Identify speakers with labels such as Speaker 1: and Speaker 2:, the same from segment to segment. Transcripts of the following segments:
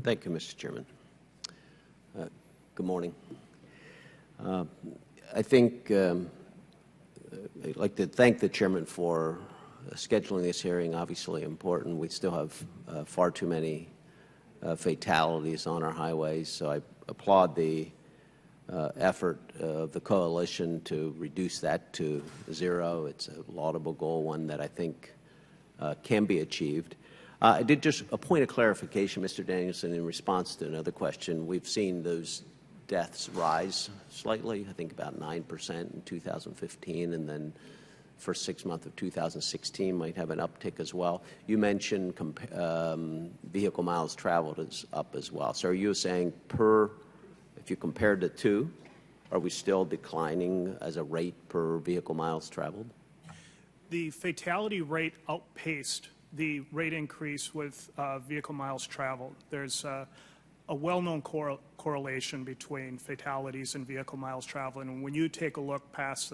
Speaker 1: Thank you, Mr. Chairman. Good morning. I think I'd like to thank the Chairman for scheduling this hearing. Obviously important. We still have far too many fatalities on our highways, so I applaud the effort of the coalition to reduce that to zero. It's a laudable goal, one that I think can be achieved. I did just a point of clarification, Mr. Danielson, in response to another question. We've seen those deaths rise slightly, I think about 9% in 2015, and then first 6 months of 2016 might have an uptick as well. You mentioned vehicle miles traveled is up as well. So are you saying if you compared the two, are we still declining as a rate per vehicle miles traveled?
Speaker 2: The fatality rate outpaced the rate increase with vehicle miles traveled. There's a well-known correlation between fatalities and vehicle miles traveled. And when you take a look past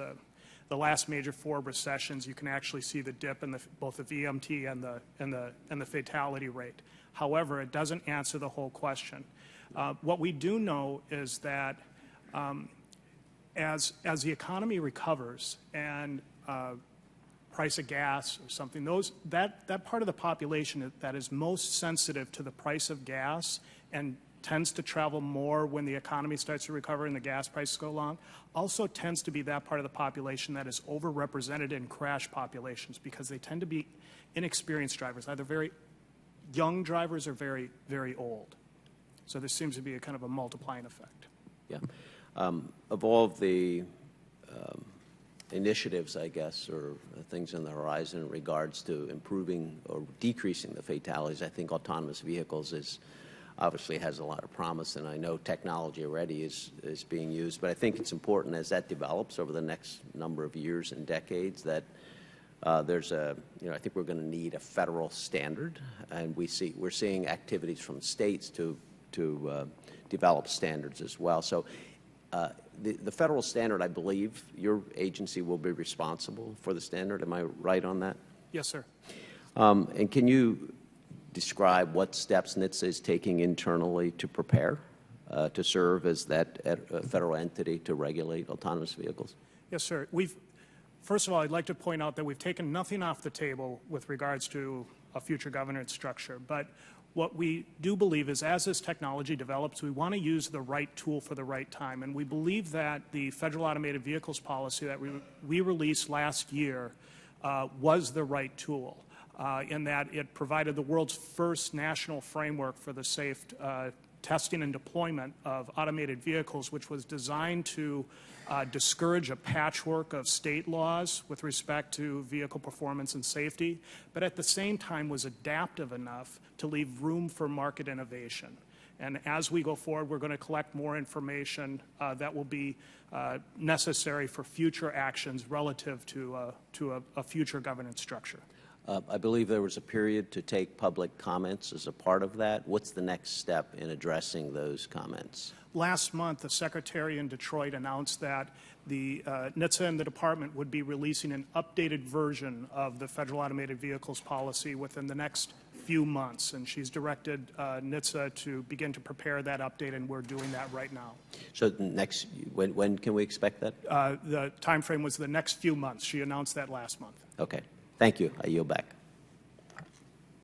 Speaker 2: the last major 4 recessions, you can actually see the dip in both the VMT and the fatality rate. However, it doesn't answer the whole question. What we do know is that as the economy recovers and price of gas or something, that part of the population that is most sensitive to the price of gas and tends to travel more when the economy starts to recover and the gas prices go along, also tends to be that part of the population that is overrepresented in crash populations because they tend to be inexperienced drivers, either very young drivers or very, very old. So there seems to be a kind of a multiplying effect.
Speaker 1: Yeah. Of all of the initiatives, I guess, or things on the horizon in regards to improving or decreasing the fatalities, I think autonomous vehicles obviously has a lot of promise, and I know technology already is being used. But I think it's important as that develops over the next number of years and decades that I think we're going to need a federal standard, and we're seeing activities from states to develop standards as well. So the federal standard, I believe, your agency will be responsible for the standard. Am I right on that?
Speaker 2: Yes, sir.
Speaker 1: And can you describe what steps NHTSA is taking internally to prepare to serve as that federal entity to regulate autonomous vehicles?
Speaker 2: Yes, sir. First of all, I'd like to point out that we've taken nothing off the table with regards to a future governance structure. But what we do believe is as this technology develops, we want to use the right tool for the right time. And we believe that the Federal Automated Vehicles policy that we released last year was the right tool in that it provided the world's first national framework for the safe testing and deployment of automated vehicles, which was designed to discourage a patchwork of state laws with respect to vehicle performance and safety, but at the same time was adaptive enough to leave room for market innovation. And as we go forward, we're going to collect more information that will be necessary for future actions relative to a future governance structure.
Speaker 1: I believe there was a period to take public comments as a part of that. What's the next step in addressing those comments?
Speaker 2: Last month, the Secretary in Detroit announced that the NHTSA and the Department would be releasing an updated version of the Federal Automated Vehicles policy within the next few months, and she's directed NHTSA to begin to prepare that update, and we're doing that right now.
Speaker 1: So when can we expect that?
Speaker 2: The time frame was the next few months. She announced that last month.
Speaker 1: Okay. Thank you. I yield back.